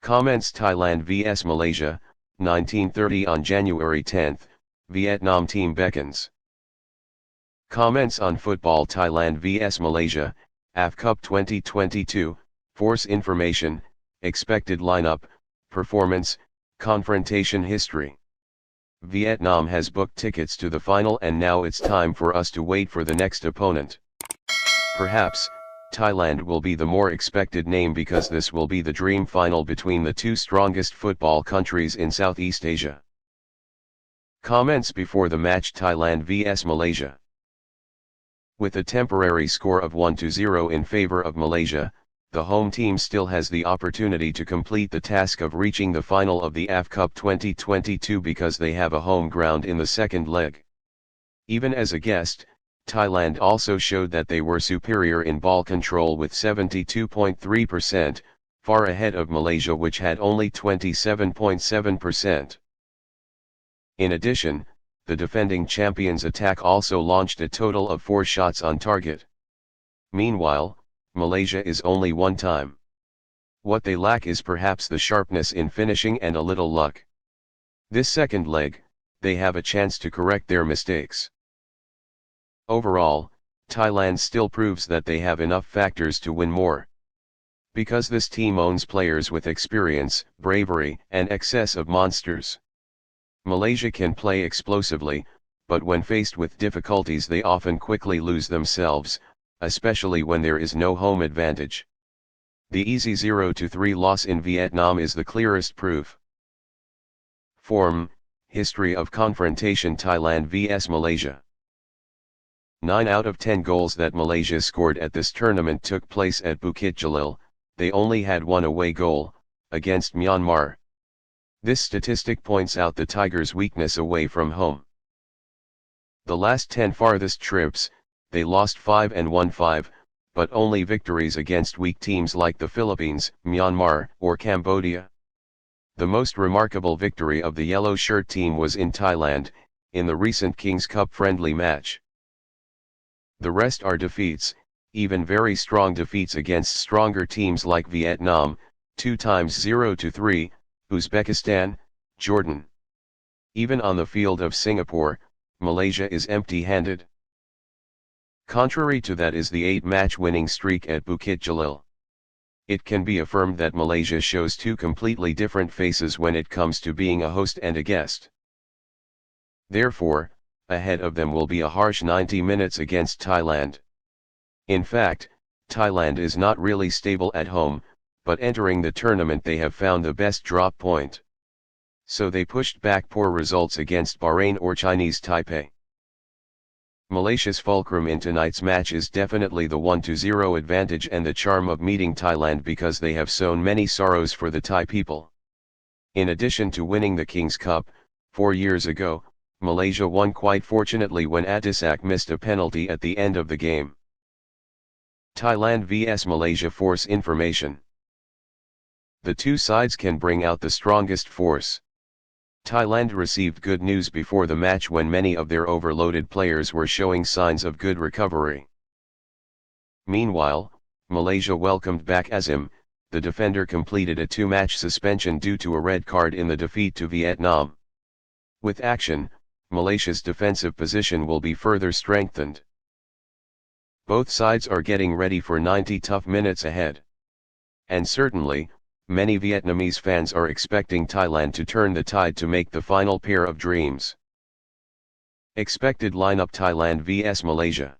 Comments: Thailand vs Malaysia, 1930 on January 10, Vietnam team beckons. Comments on football: Thailand vs Malaysia, AF Cup 2022, force information, expected lineup, performance, confrontation history. Vietnam has booked tickets to the final and now it's time for us to wait for the next opponent. Perhaps, Thailand will be the more expected name because this will be the dream final between the two strongest football countries in Southeast Asia. Comments before the match: Thailand vs Malaysia. With a temporary score of 1-0 in favor of Malaysia, the home team still has the opportunity to complete the task of reaching the final of the AF Cup 2022 because they have a home ground in the second leg. Even as a guest, Thailand also showed that they were superior in ball control with 72.3%, far ahead of Malaysia which had only 27.7%. In addition, the defending champions' attack also launched a total of 4 shots on target. Meanwhile, Malaysia is only one time. What they lack is perhaps the sharpness in finishing and a little luck. This second leg, they have a chance to correct their mistakes. Overall, Thailand still proves that they have enough factors to win more. Because this team owns players with experience, bravery, and excess of monsters. Malaysia can play explosively, but when faced with difficulties they often quickly lose themselves, especially when there is no home advantage. The easy 0-3 loss in Vietnam is the clearest proof. Form, history of confrontation: Thailand vs Malaysia. 9 out of 10 goals that Malaysia scored at this tournament took place at Bukit Jalil. They only had one away goal, against Myanmar. This statistic points out the Tigers' weakness away from home. The last 10 farthest trips, they lost 5 and won 5, but only victories against weak teams like the Philippines, Myanmar, or Cambodia. The most remarkable victory of the yellow shirt team was in Thailand, in the recent Kings Cup friendly match. The rest are defeats, even very strong defeats against stronger teams like Vietnam, 2 times 0-3, Uzbekistan, Jordan. Even on the field of Singapore, Malaysia is empty-handed. Contrary to that is the 8-match winning streak at Bukit Jalil. It can be affirmed that Malaysia shows 2 completely different faces when it comes to being a host and a guest. Therefore, ahead of them will be a harsh 90 minutes against Thailand. In fact, Thailand is not really stable at home, but entering the tournament they have found the best drop point. So they pushed back poor results against Bahrain or Chinese Taipei. Malaysia's fulcrum in tonight's match is definitely the 1-0 advantage and the charm of meeting Thailand because they have sown many sorrows for the Thai people. In addition to winning the Kings Cup, 4 years ago, Malaysia won quite fortunately when Atisak missed a penalty at the end of the game. Thailand vs Malaysia force information. The two sides can bring out the strongest force. Thailand received good news before the match when many of their overloaded players were showing signs of good recovery. Meanwhile, Malaysia welcomed back Azim. The defender completed a 2-match suspension due to a red card in the defeat to Vietnam. With action, Malaysia's defensive position will be further strengthened. Both sides are getting ready for 90 tough minutes ahead. And certainly, many Vietnamese fans are expecting Thailand to turn the tide to make the final pair of dreams. Expected lineup: Thailand vs Malaysia.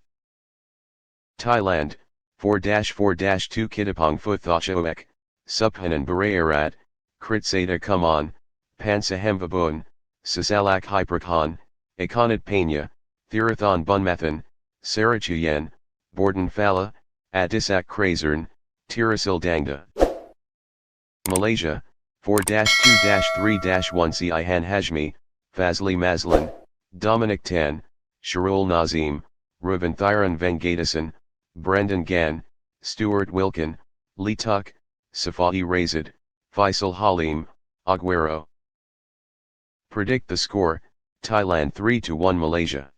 Thailand, 4-4-2 Kitapong Futhochoek, Subhanan Barayarat, Kritsada Kuman, Pansahemvabun, Sasalak Hyperkhan, Ekonat Pena, Thirathon Bunmathan, Sarachuyen, Borden Fala, Atisak Krazern, Tirasil Dangda. Malaysia, 4-2-3-1 Ihan Hajmi, Fazli Mazlan, Dominic Tan, Sharul Nazim, Ravanthiran Vengatasan, Brendan Gan, Stuart Wilkin, Lee Tuck, Safai Razid, Faisal Halim, Aguero. Predict the score: Thailand 3-1 Malaysia.